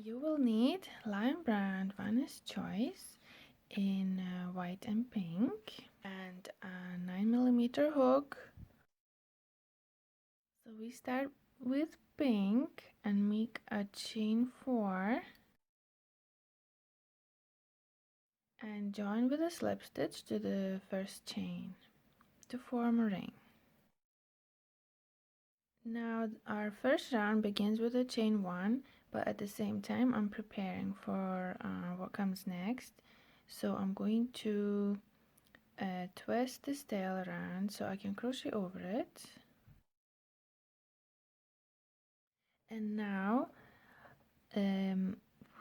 You will need lime brand Vaness Choice in white and pink and a 9mm hook. So we start with pink and make a chain 4 and join with a slip stitch to the first chain to form a ring. Now our first round begins with a chain 1, but at the same time I'm preparing for what comes next. So I'm going to twist this tail around so I can crochet over it. And now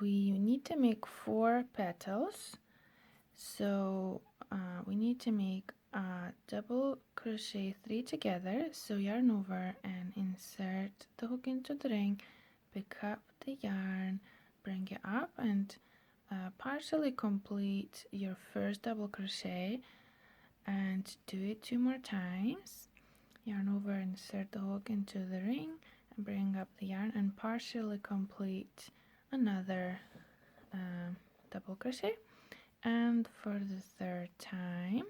we need to make 4 petals. So we need to make a double crochet 3 together. So yarn over and insert the hook into the ring, pick up the yarn, bring it up and partially complete your first double crochet and do it 2 more times. Yarn over, insert the hook into the ring and bring up the yarn and partially complete another double crochet. And for the third time.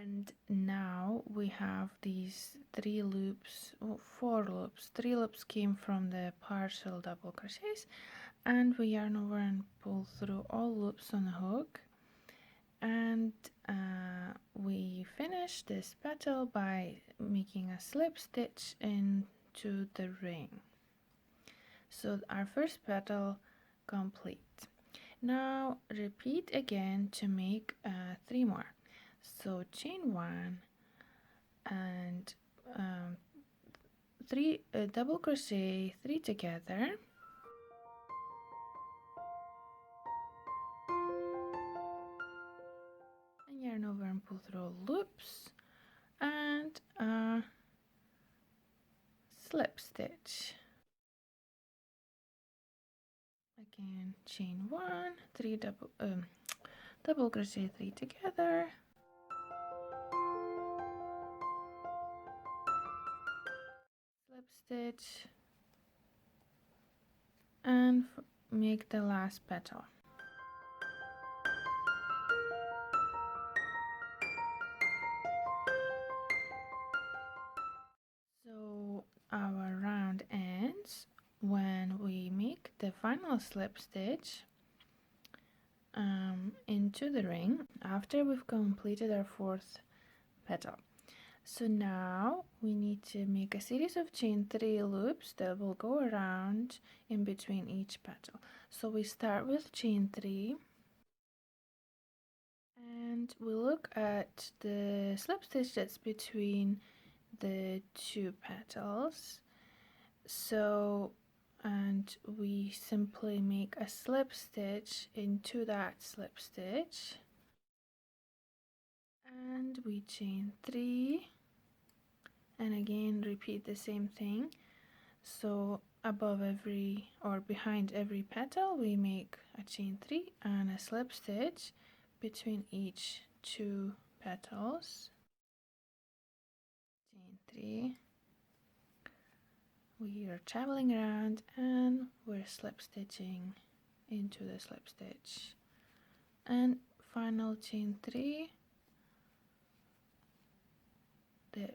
And now we have these 3 loops, 4 loops. 3 loops came from the partial double crochets, and we yarn over and pull through all loops on the hook. And we finish this petal by making a slip stitch into the ring. So our first petal complete. Now repeat again to make 3 more. So chain 1 and 3 double crochet 3 together. And yarn over and pull through loops and slip stitch. Again, chain 1, 3 double crochet 3 together. Slip stitch and make the last petal. So our round ends when we make the final slip stitch into the ring after we've completed our 4th petal. So now we need to make a series of chain 3 loops that will go around in between each petal. So we start with chain 3 and we look at the slip stitch that's between the 2 petals. So and we simply make a slip stitch into that slip stitch and we chain 3 and again repeat the same thing. So above every or behind every petal we make a chain 3 and a slip stitch between each 2 petals. Chain 3, we are traveling around and we're slip stitching into the slip stitch and final chain 3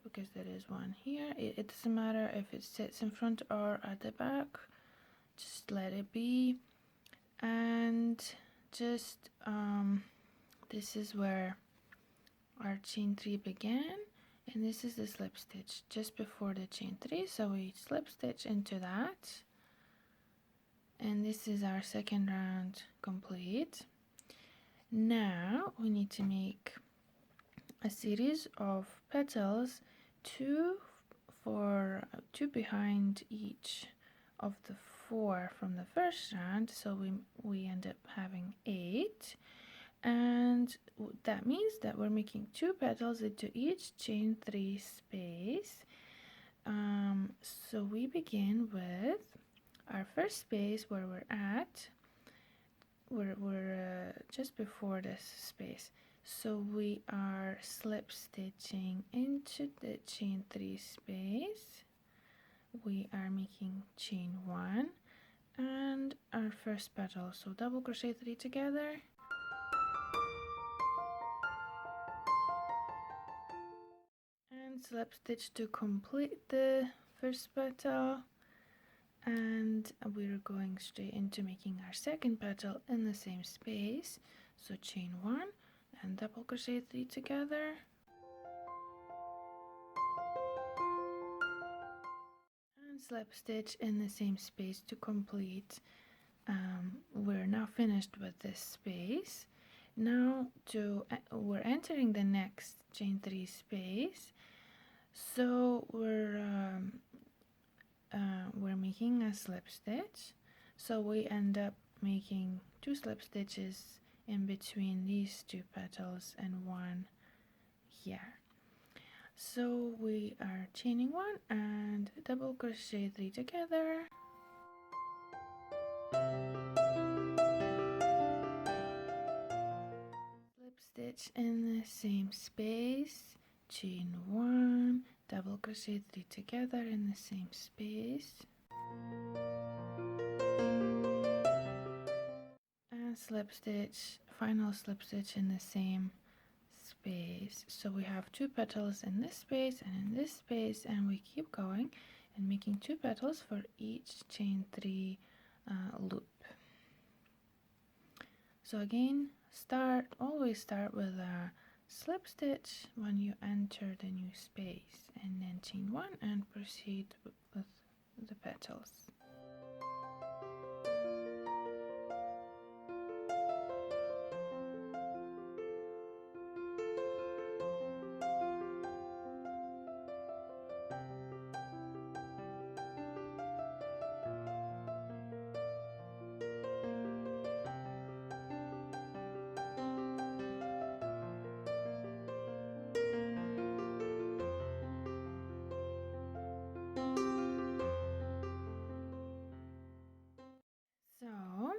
because there is one here. It doesn't matter if it sits in front or at the back, just let it be. And just this is where our chain 3 began and this is the slip stitch just before the chain 3, so we slip stitch into that and this is our second round complete. Now we need to make a series of petals, 2 behind each of the 4 from the first round, so we end up having 8, and that means that we're making 2 petals into each chain 3 space. So we begin with our first space where we're at. We're just before this space, so we are slip stitching into the chain 3 space, we are making chain 1 and our first petal, so double crochet 3 together and slip stitch to complete the first petal, and we're going straight into making our second petal in the same space, so chain 1 and double crochet 3 together and slip stitch in the same space to complete. We're now finished with this space. Now we're entering the next chain 3 space, so we're making a slip stitch, so we end up making 2 slip stitches in between these 2 petals and 1 here. So we are chaining 1 and double crochet 3 together slip stitch in the same space, chain 1, double crochet 3 together in the same space and slip stitch, final slip stitch in the same space. So we have 2 petals in this space and in this space, and we keep going and making 2 petals for each chain 3 loop. So again, always start with a slip stitch when you enter the new space, and then chain 1 and proceed with the petals. So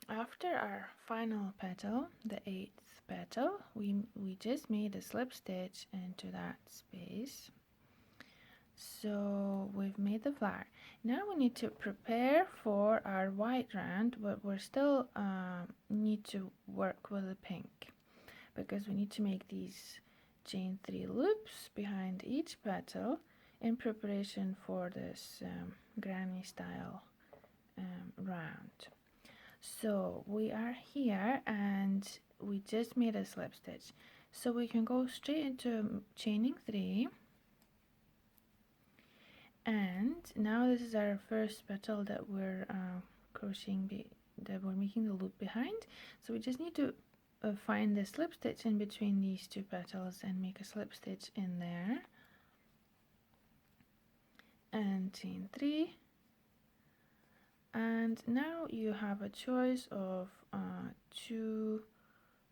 after our final petal, the 8th petal, we just made a slip stitch into that space. So we've made the flower. Now we need to prepare for our white round, but we're still need to work with the pink, because we need to make these chain 3 loops behind each petal in preparation for this granny style round. So we are here and we just made a slip stitch, so we can go straight into chaining 3, and now this is our first petal that we're that we're making the loop behind. So we just need to find the slip stitch in between these 2 petals and make a slip stitch in there and chain 3. And now you have a choice of 2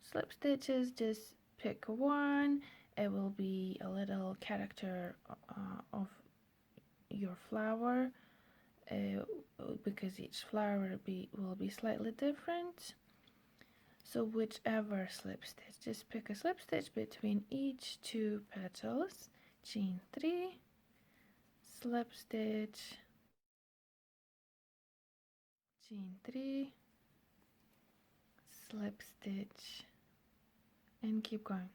slip stitches. Just pick one. It will be a little character of your flower, because each flower will be slightly different. So whichever slip stitch, just pick a slip stitch between each 2 petals, chain 3, slip stitch, chain 3, slip stitch, and keep going.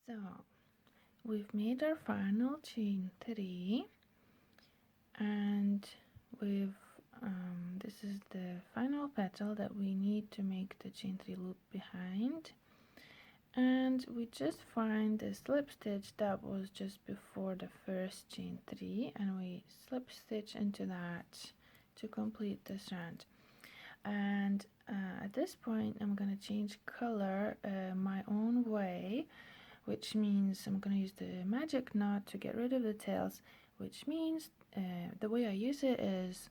So we've made our final chain 3, and this is the final petal that we need to make the chain 3 loop behind, and we just find the slip stitch that was just before the first chain 3, and we slip stitch into that to complete this round. And at this point I'm going to change color my own way, which means I'm going to use the magic knot to get rid of the tails, which means the way I use it is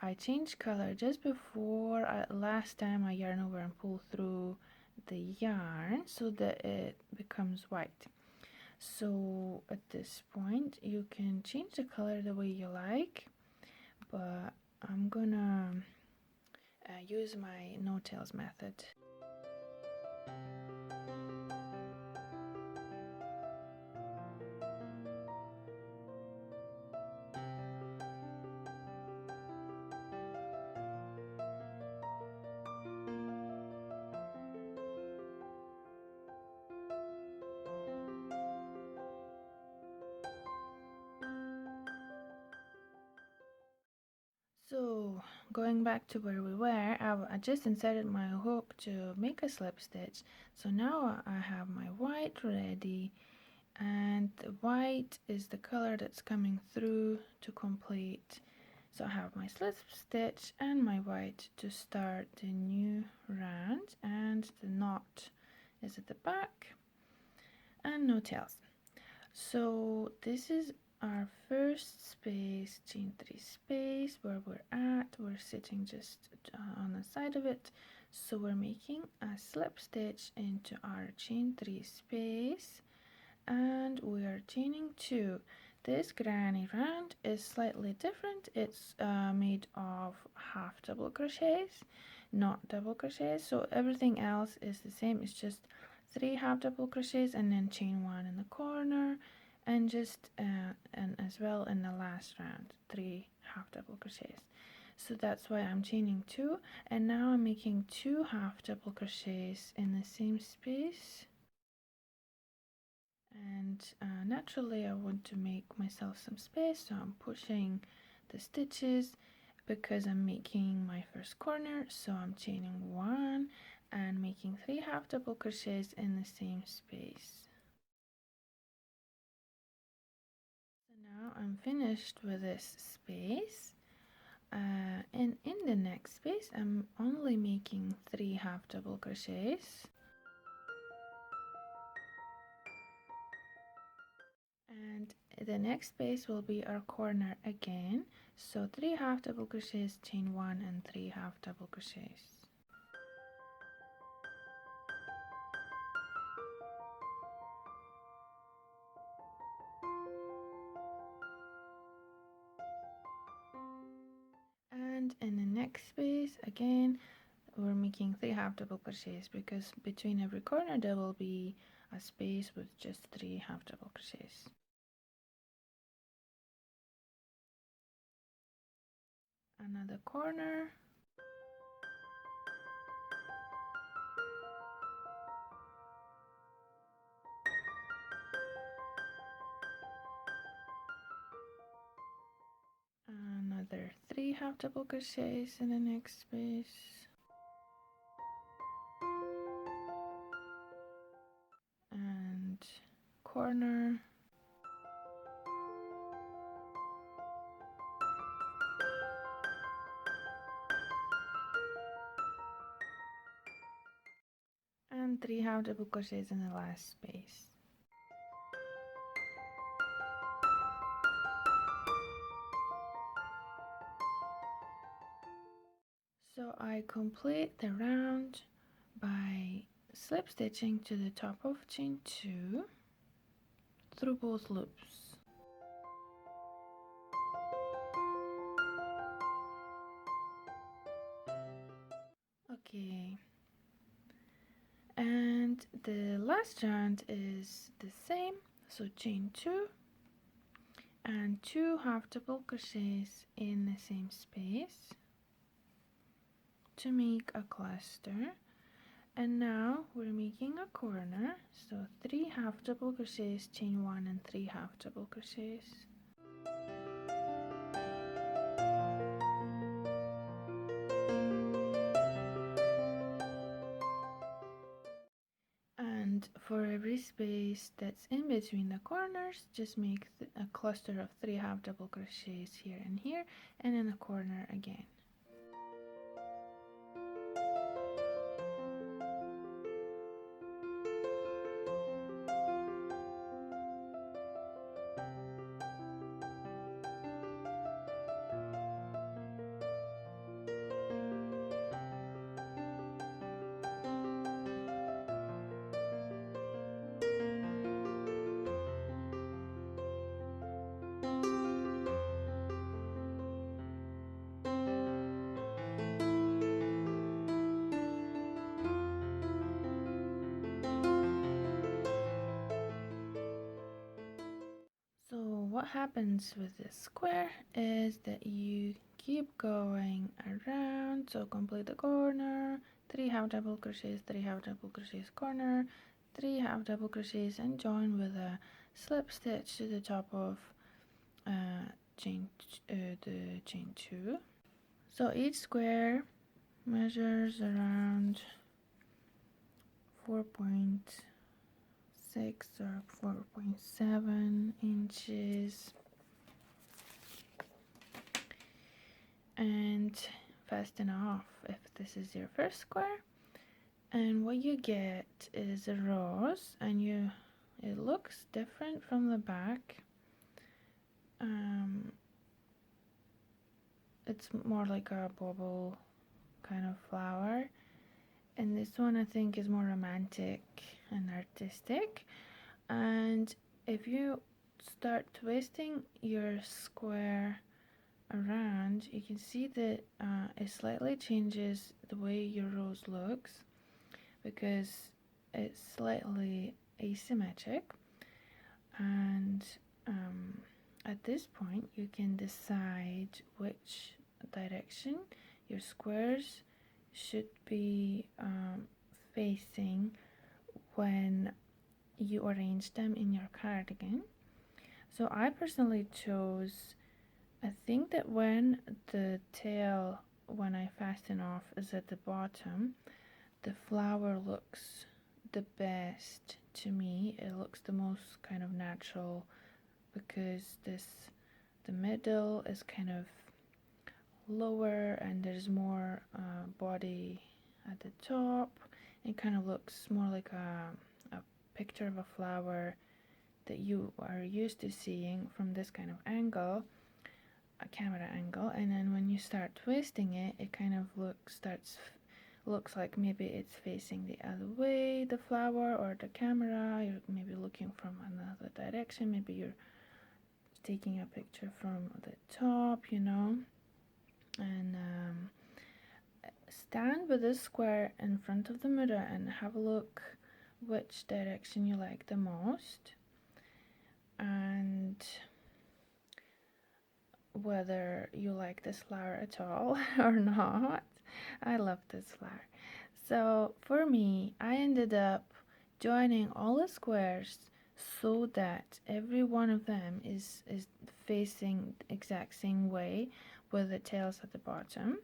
I change color just before last time I yarn over and pull through the yarn so that it becomes white. So at this point you can change the color the way you like, but I'm gonna use my no-tails method. So going back to where we were, I just inserted my hook to make a slip stitch. So now I have my white ready, and the white is the color that's coming through to complete. So I have my slip stitch and my white to start the new round, and the knot is at the back, and no tails. So this is our first space, chain 3 space, where we're sitting just on the side of it. So we're making a slip stitch into our chain 3 space, and we are chaining 2. This granny round is slightly different. It's made of half double crochets, not double crochets. So everything else is the same. It's just 3 half double crochets and then chain 1 in the corner, and just and as well in the last round 3 half double crochets. So that's why I'm chaining 2, and now I'm making 2 half double crochets in the same space. And naturally I want to make myself some space, so I'm pushing the stitches because I'm making my first corner. So I'm chaining 1 and making 3 half double crochets in the same space. So now I'm finished with this space, and in the next space I'm only making 3 half double crochets. And the next space will be our corner again, so 3 half double crochets, chain 1 and 3 half double crochets. And in the next space again we're making 3 half double crochets, because between every corner there will be a space with just 3 half double crochets. Another corner, another 3 half double crochets in the next space, and corner, and 3 half double crochets in the last space. So I complete the round by slip stitching to the top of chain 2 through both loops. Okay, and the last round is the same, so chain 2 and 2 half double crochets in the same space to make a cluster. And now we're making a corner, so 3 half double crochets, chain 1 and 3 half double crochets. And for every space that's in between the corners, just make a cluster of 3 half double crochets here and here, and in the corner again. what happens with this square is that you keep going around, so complete the corner, 3 half double crochets, 3 half double crochets corner, 3 half double crochets, and join with a slip stitch to the top of the chain 2. So each square measures around 4.6 or 4.7 inches, and fasten off if this is your first square. And what you get is a rose, and it looks different from the back. It's more like a bubble kind of flower, and this one I think is more romantic and artistic. And if you start twisting your square around, you can see that it slightly changes the way your rose looks, because it's slightly asymmetric. And at this point you can decide which direction your squares should be facing when you arrange them in your cardigan. So I personally chose, I think that when the tail, when I fasten off, is at the bottom, the flower looks the best to me. It looks the most kind of natural, because the middle is kind of lower and there's more body at the top. It kind of looks more like a picture of a flower that you are used to seeing from this kind of angle, a camera angle. And then when you start twisting it, it kind of looks like maybe it's facing the other way, the flower, or the camera. You're maybe looking from another direction. Maybe you're taking a picture from the top, and stand with this square in front of the mirror and have a look which direction you like the most, and whether you like this flower at all or not. I love this flower. So for me, I ended up joining all the squares so that every one of them is facing the exact same way, with the tails at the bottom.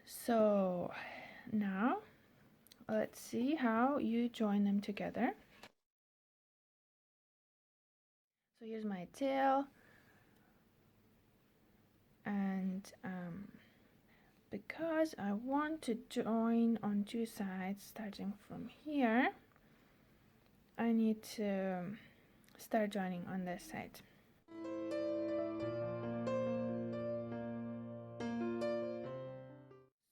So now let's see how you join them together. So here's my tail, and because I want to join on two sides starting from here, I need to start joining on this side.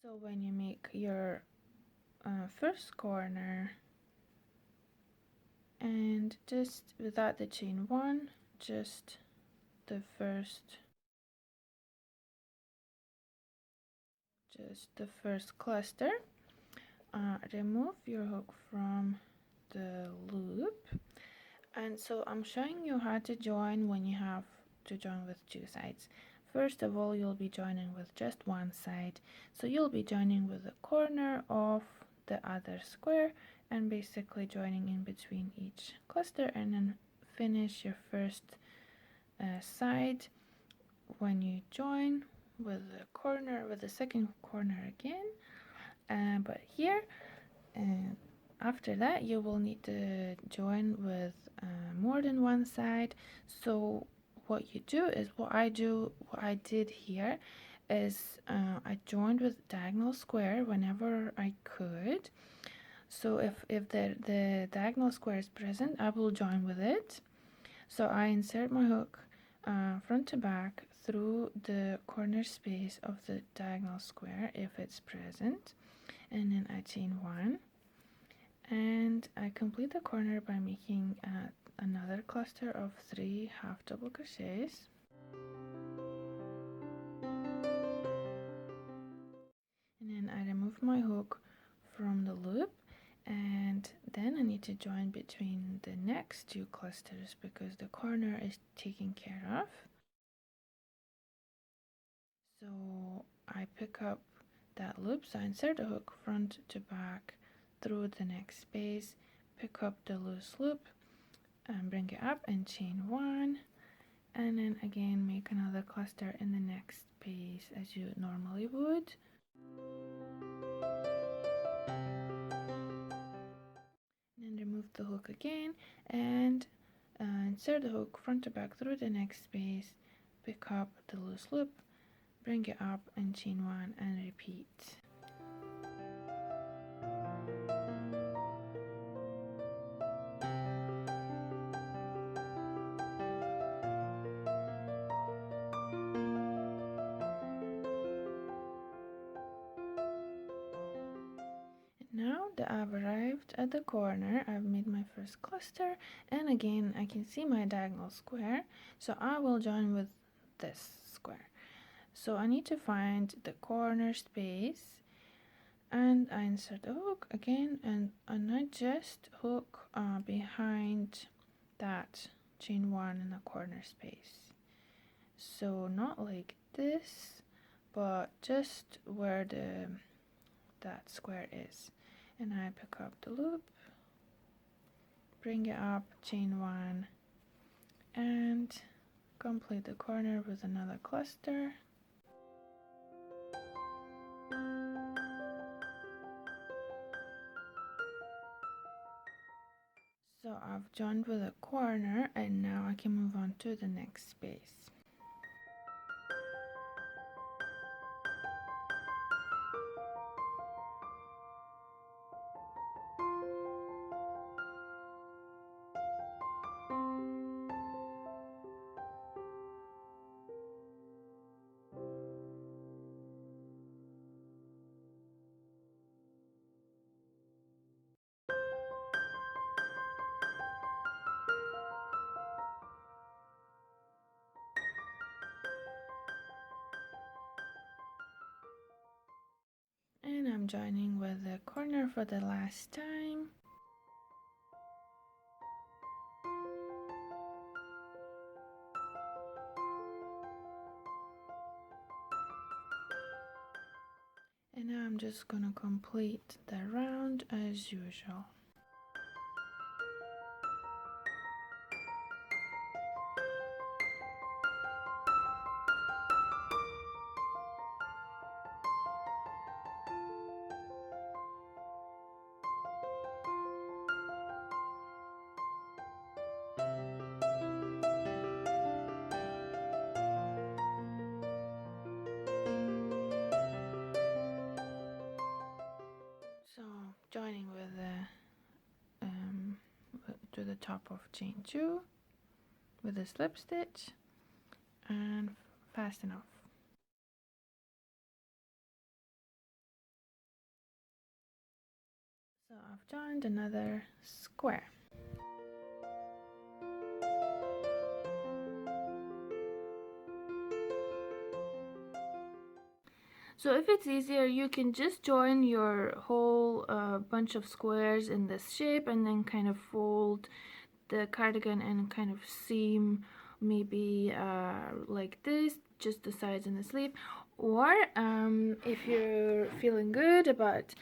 So when you make your first corner, and just without the chain 1, just the first cluster, remove your hook from the loop. And so I'm showing you how to join when you have to join with two sides. First of all, you'll be joining with just one side, so you'll be joining with the corner of the other square and basically joining in between each cluster, and then finish your first side when you join with the second corner again. But here, after that, you will need to join with more than one side. So what you do is, what I did here is I joined with diagonal square whenever I could. So if the diagonal square is present, I will join with it. So I insert my hook front to back through the corner space of the diagonal square if it's present, and then I chain 1, and I complete the corner by making another cluster of 3 half double crochets, and then I remove my hook from the loop, and then I need to join between the next two clusters because the corner is taken care of. So I pick up that loop, so I insert a hook front to back through the next space, pick up the loose loop and bring it up and chain one, and then again make another cluster in the next space as you normally would. And remove the hook again and insert the hook front to back through the next space, pick up the loose loop, bring it up and chain one and repeat. Now that I've arrived at the corner, I've made my first cluster, and again I can see my diagonal square, so I will join with this square. So I need to find the corner space, and I insert the hook again, and I just hook behind that chain one in the corner space. So not like this, but just where that square is. And I pick up the loop, bring it up, chain one, and complete the corner with another cluster. So I've joined with a corner, and now I can move on to the next space. And I'm joining with the corner for the last time. And now I'm just gonna complete the round as usual. So joining with the to the top of chain two with a slip stitch and fasten off. So I've joined another square. So if it's easier, you can just join your whole bunch of squares in this shape and then kind of fold the cardigan and kind of seam maybe like this, just the sides and the sleeve. Or if you're feeling good about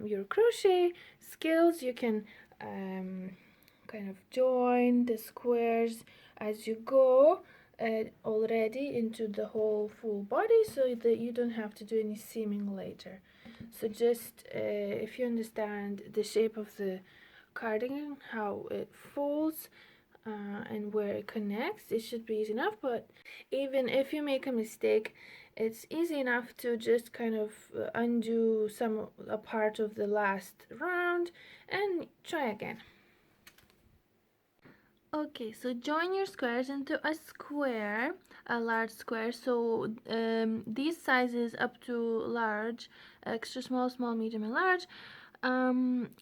your crochet skills, you can kind of join the squares as you go already into the whole full body, so that you don't have to do any seaming later. So just if you understand the shape of the cardigan, how it folds and where it connects, it should be easy enough. But even if you make a mistake, it's easy enough to just kind of undo a part of the last round and try again. Okay, so join your squares into a square, a large square. So these sizes up to large, extra small, small, medium, and large,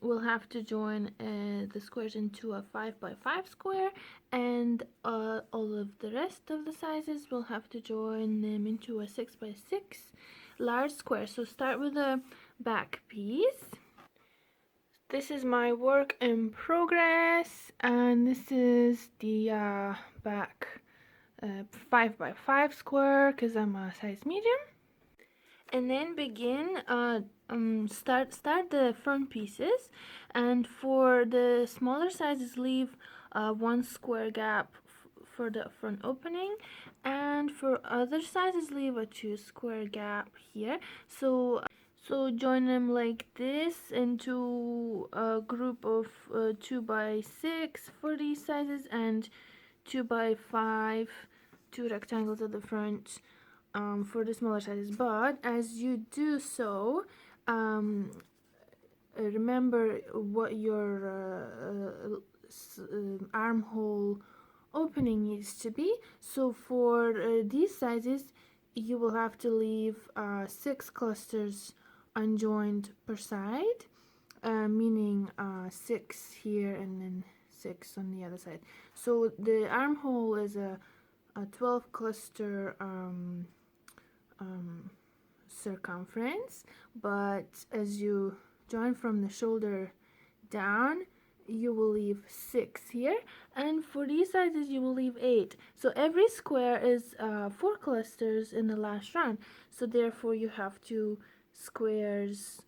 we'll have to join the squares into a 5 by 5 square, and all of the rest of the sizes we'll have to join them into a 6 by 6 large square. So start with the back piece. This is my work in progress, and this is the back 5 by 5 square because I'm a size medium. And then begin start the front pieces, and for the smaller sizes leave 1 square gap for the front opening, and for other sizes leave a 2 square gap here. So join them like this into a group of 2 by 6 for these sizes, and 2 by 5, 2 rectangles at the front for the smaller sizes. But as you do so, remember what your armhole opening needs to be. So for these sizes, you will have to leave 6 clusters unjoined per side, meaning 6 here and then 6 on the other side. So the armhole is a 12 cluster circumference, but as you join from the shoulder down, you will leave 6 here, and for these sizes you will leave 8. So every square is 4 clusters in the last round, so therefore you have 2 squares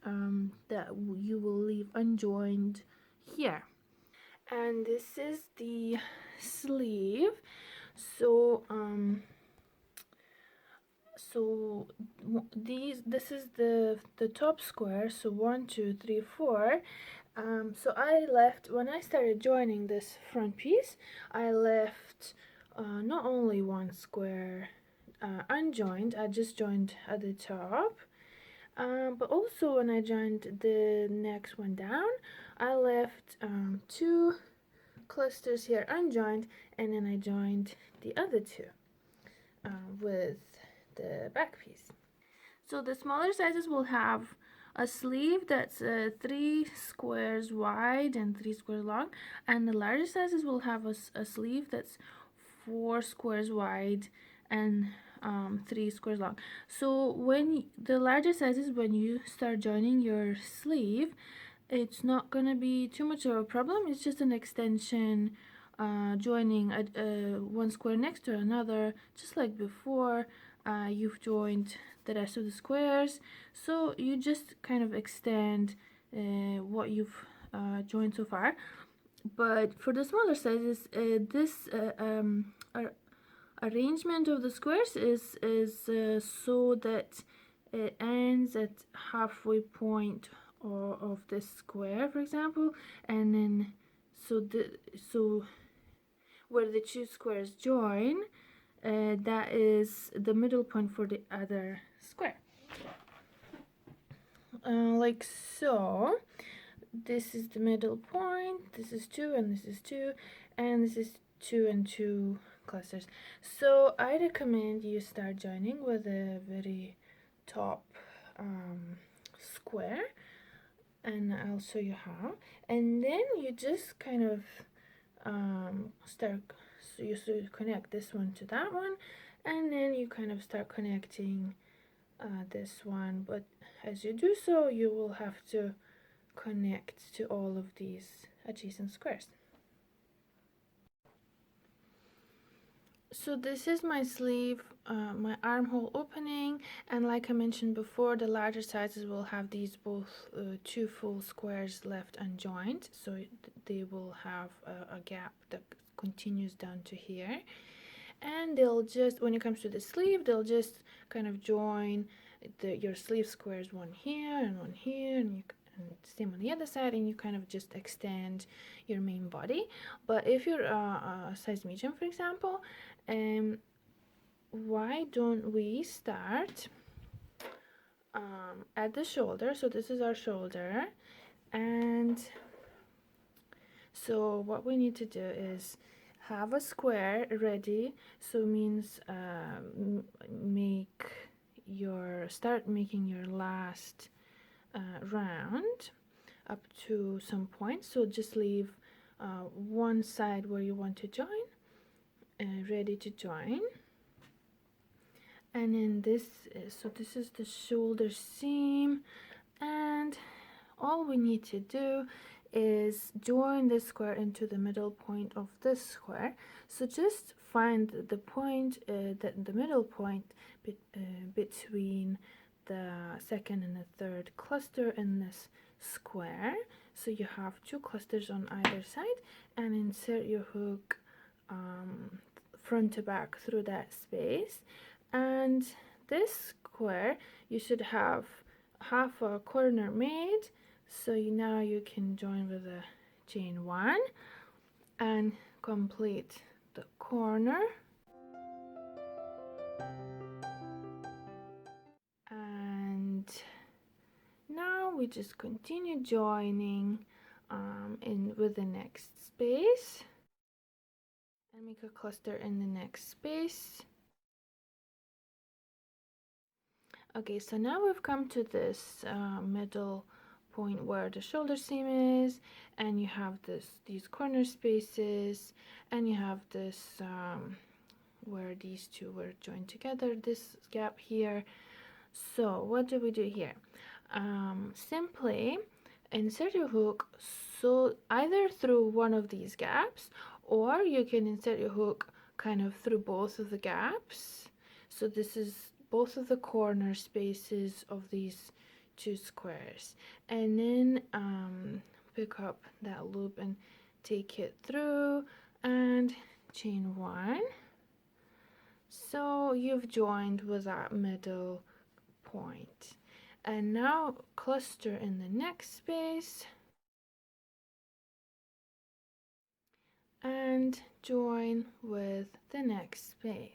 that you will leave unjoined here. And this is the sleeve. So this is the top square, so 1 2 3 4. So I left, when I started joining this front piece, I left not only 1 square unjoined, I just joined at the top, but also when I joined the next one down, I left 2 clusters here unjoined, and then I joined the other 2 with the back piece. So the smaller sizes will have a sleeve that's 3 squares wide and 3 squares long, and the larger sizes will have a sleeve that's 4 squares wide and 3 squares long. So when the larger sizes, when you start joining your sleeve, it's not gonna be too much of a problem. It's just an extension, joining one square next to another, just like before. You've joined the rest of the squares, so you just kind of extend what you've joined so far. But for the smaller sizes, this arrangement of the squares is so that it ends at halfway point of this square, for example, and then so where the 2 squares join, that is the middle point for the other square, like so. This is the middle point, this is 2 and this is 2, and this is 2 and 2 clusters. So I recommend you start joining with a very top square, and I'll show you how. And then you just kind of so you connect this one to that one, and then you kind of start connecting this one. But as you do so, you will have to connect to all of these adjacent squares. So this is my sleeve, my armhole opening, and like I mentioned before, the larger sizes will have these both 2 full squares left unjoined, so they will have a gap that continues down to here, and they'll just, when it comes to the sleeve, they'll just kind of join your sleeve squares, one here and one here, and same on the other side, and you kind of just extend your main body. But if you're a size medium, for example, why don't we start at the shoulder? So this is our shoulder, and so what we need to do is have a square ready, so means start making your last round up to some point. So just leave one side where you want to join, ready to join, and then this is the shoulder seam, and all we need to do is join this square into the middle point of this square. So just find the point, the middle point between the second and the third cluster in this square. So you have two clusters on either side, and insert your hook front to back through that space. And this square, you should have half a corner made, so now you can join with a chain 1 and complete the corner. And now we just continue joining in with the next space and make a cluster in the next space. Okay, so now we've come to this middle point where the shoulder seam is, and you have these corner spaces, and you have this where these two were joined together, this gap here. So what do we do here? Simply insert your hook so either through one of these gaps, or you can insert your hook kind of through both of the gaps. So this is both of the corner spaces of these two squares, and then pick up that loop and take it through and chain 1. So you've joined with that middle point, and now cluster in the next space and join with the next space.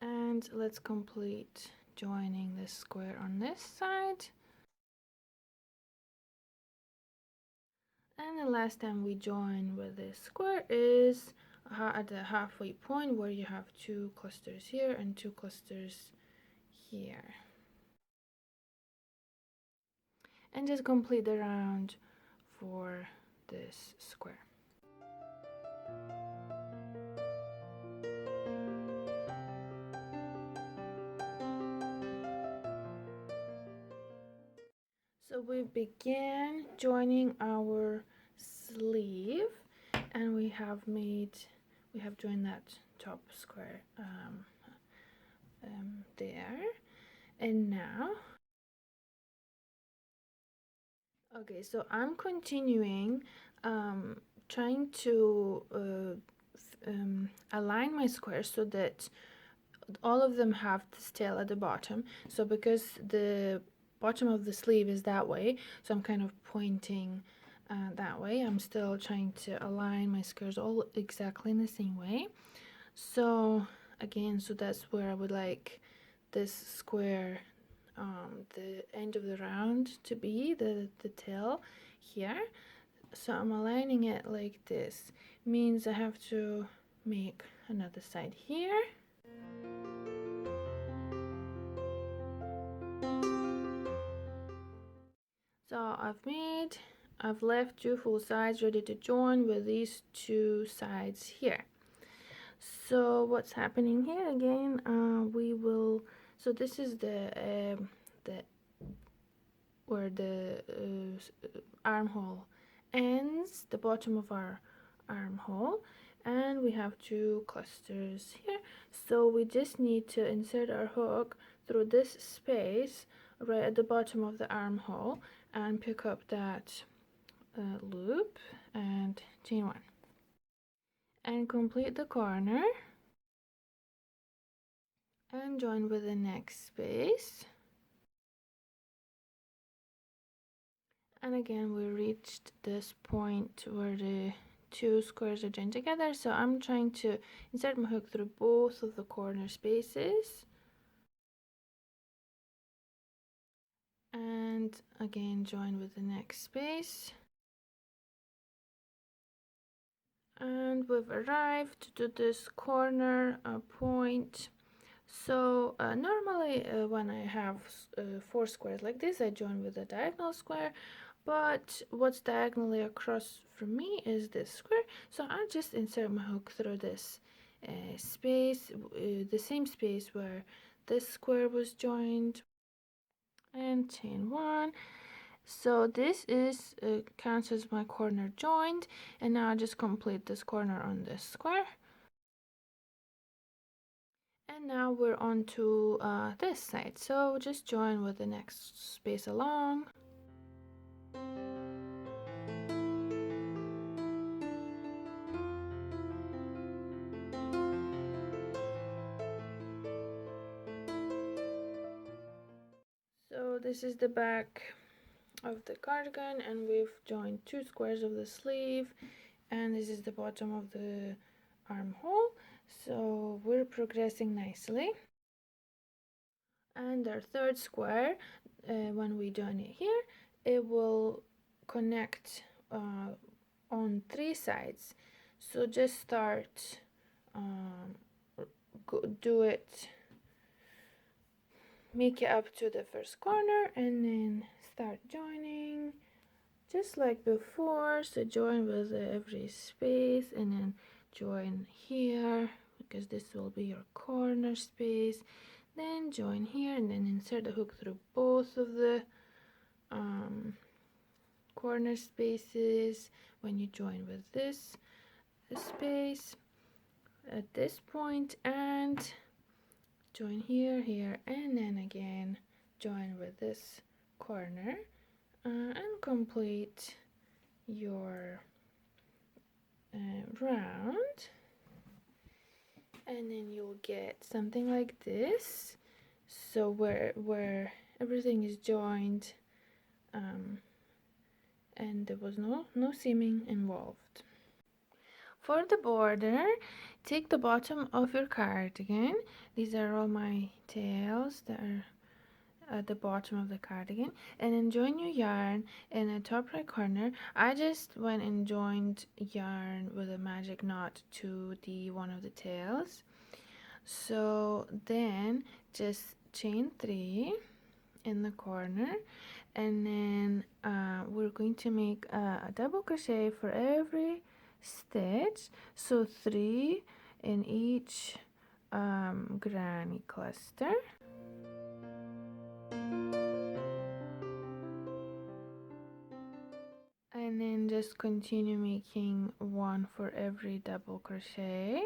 And let's complete joining this square on this side. And the last time we join with this square is at the halfway point where you have two clusters here and two clusters here. And just complete the round for this square. So we begin joining our sleeve, and we have joined that top square there, and now okay, so I'm continuing trying to align my squares so that all of them have this tail at the bottom. So because the bottom of the sleeve is that way, so I'm kind of pointing that way. I'm still trying to align my squares all exactly in the same way. So again, so that's where I would like this square, the end of the round to be, the tail here. So I'm aligning it like this. Means I have to make another side here. So I've left two full sides ready to join with these two sides here. So what's happening here again, so this is the where the armhole ends, the bottom of our armhole, and we have two clusters here. So we just need to insert our hook through this space right at the bottom of the armhole and pick up that loop and chain 1 and complete the corner and join with the next space. And again, we reached this point where the two squares are joined together, so I'm trying to insert my hook through both of the corner spaces. And again, join with the next space. And we've arrived to this corner point. So normally when I have 4 squares like this, I join with a diagonal square, but what's diagonally across from me is this square, so I'll just insert my hook through this space, the same space where this square was joined, and chain 1. So this is counts as my corner joined, and now I just complete this corner on this square. And now we're on to this side, so just join with the next space along. So this is the back of the cardigan, and we've joined 2 squares of the sleeve, and this is the bottom of the armhole, so we're progressing nicely. And our third square, when we join it here, it will connect on 3 sides, so just start do it, make it up to the first corner, and then start joining just like before. So join with every space, and then join here because this will be your corner space, then join here, and then insert the hook through both of the corner spaces when you join with this space at this point, and join here, here, and then again join with this corner, and complete your round, and then you'll get something like this, so where everything is joined, and there was no seaming involved. For the border, take the bottom of your cardigan. These are all my tails that are at the bottom of the cardigan, and then join your yarn in the top right corner. I just went and joined yarn with a magic knot to the one of the tails. So then just chain 3 in the corner, and then we're going to make a double crochet for every stitch, so 3 in each granny cluster. And then just continue making 1 for every double crochet.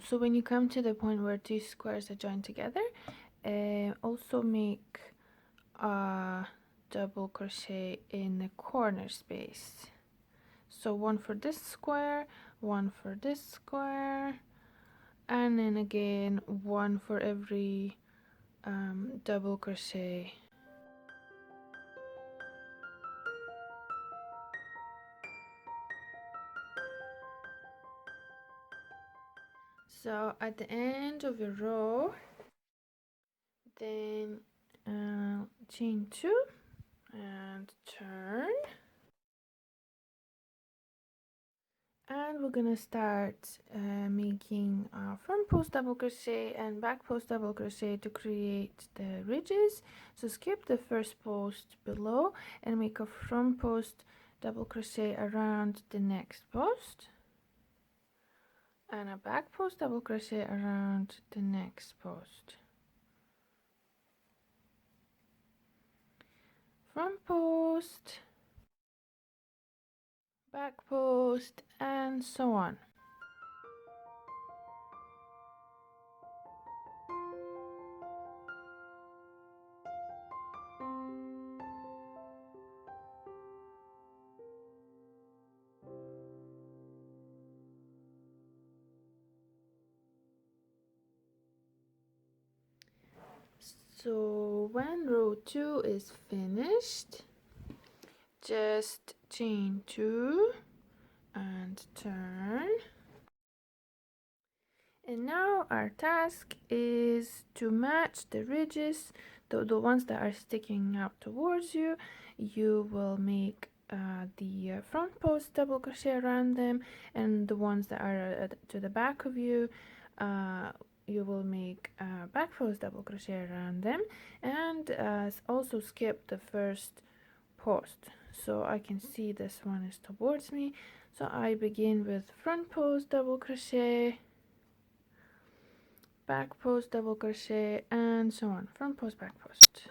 So when you come to the point where 2 squares are joined together, also make a double crochet in the corner space. So 1 for this square, 1 for this square, and then again 1 for every double crochet. So at the end of your row, then chain 2 and turn, and we're gonna start making front post double crochet and back post double crochet to create the ridges. So skip the first post below and make a front post double crochet around the next post, and a back post double crochet around the next post. Front post, back post, and so on. So when row 2 is finished, just chain 2 and turn. And now our task is to match the ridges, the ones that are sticking out towards you. You will make the front post double crochet around them, and the ones that are to the back of you, you will make back post double crochet around them, and also skip the first post. So I can see this one is towards me, so I begin with front post double crochet, back post double crochet, and so on, front post, back post.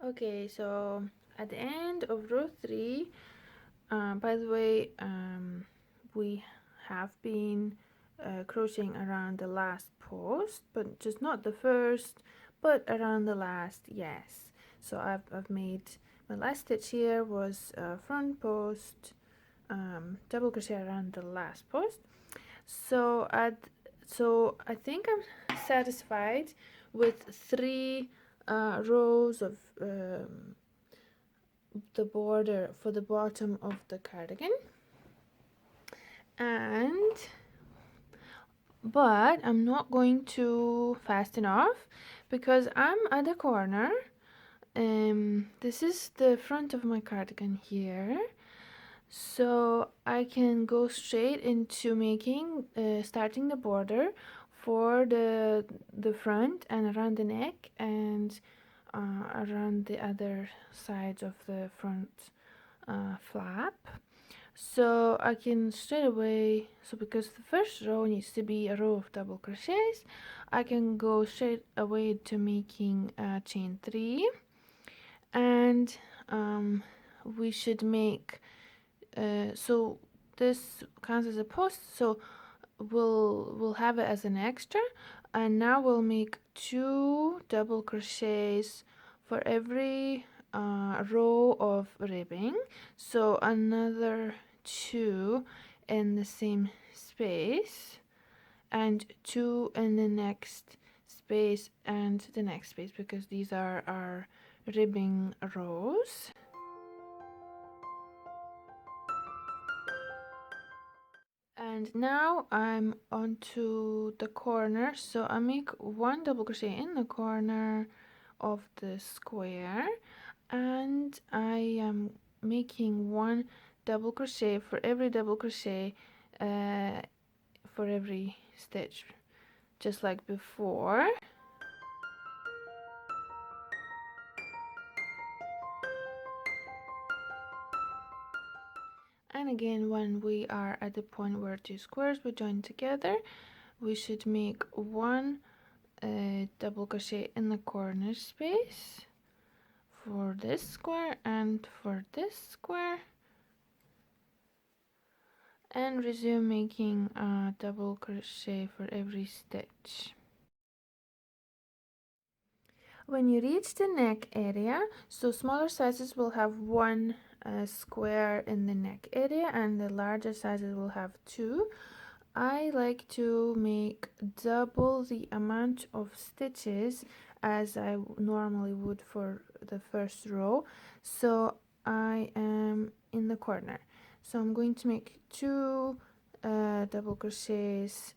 Okay, so at the end of row 3, by the way, we have been crocheting around the last post, but just not the first, but around the last, yes. So I've made my last stitch here was front post, double crochet around the last post. So I think I'm satisfied with 3 rows of the border for the bottom of the cardigan, but I'm not going to fast enough because I'm at the corner. This is the front of my cardigan here, so I can go straight into making starting the border for the front and around the neck and around the other sides of the front flap. So I can straight away, so because the first row needs to be a row of double crochets, I can go straight away to making chain 3, and we should make so this counts as a post, so we'll have it as an extra, and now we'll make 2 double crochets for every row of ribbing, so another 2 in the same space and 2 in the next space and the next space, because these are our ribbing rows. And now I'm onto the corner, so I make 1 double crochet in the corner of the square, and I am making 1 double crochet for every double crochet for every stitch, just like before. And again, when we are at the point where 2 squares will join together, we should make 1 double crochet in the corner space for this square and for this square, and resume making a double crochet for every stitch. When you reach the neck area, so smaller sizes will have 1 square in the neck area, and the larger sizes will have 2. I like to make double the amount of stitches as I normally would for the first row, so I am in the corner. So I'm going to make 2 double crochets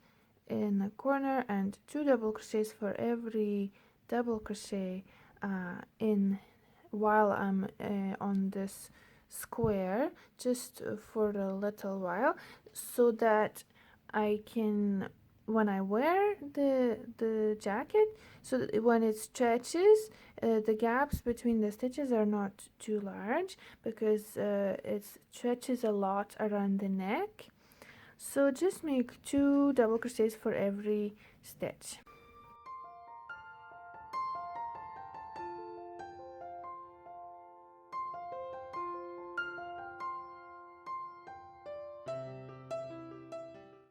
in the corner and 2 double crochets for every double crochet in while I'm on this square, just for a little while, so that I can, when I wear the jacket, so that when it stretches, the gaps between the stitches are not too large, because it stretches a lot around the neck. So just make 2 double crochets for every stitch.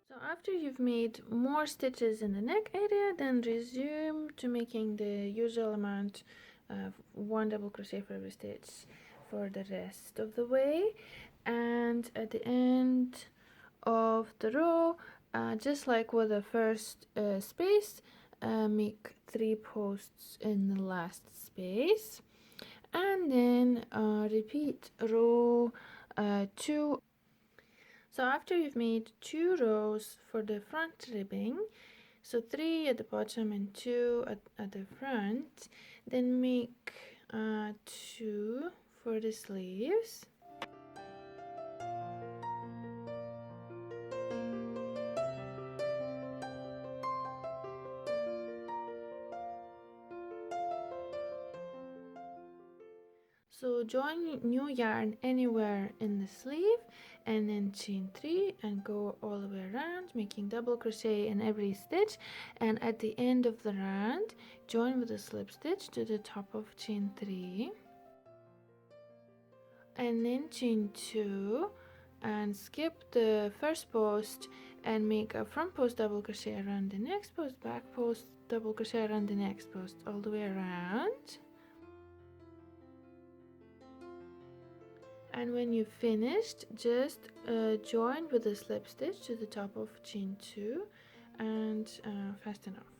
So after you've made more stitches in the neck area, then resume to making the usual amount of 1 double crochet for every stitch for the rest of the way. And at the end of the row, just like with the first space, make 3 posts in the last space, and then repeat row 2. So after you've made 2 rows for the front ribbing, so 3 at the bottom and 2 at the front, then make 2 for the sleeves. So join new yarn anywhere in the sleeve and then chain 3 and go all the way around, making double crochet in every stitch, and at the end of the round join with a slip stitch to the top of chain 3 and then chain 2 and skip the first post and make a front post double crochet around the next post, back post double crochet around the next post, all the way around. And when you've finished, just join with a slip stitch to the top of chain 2 and fasten off.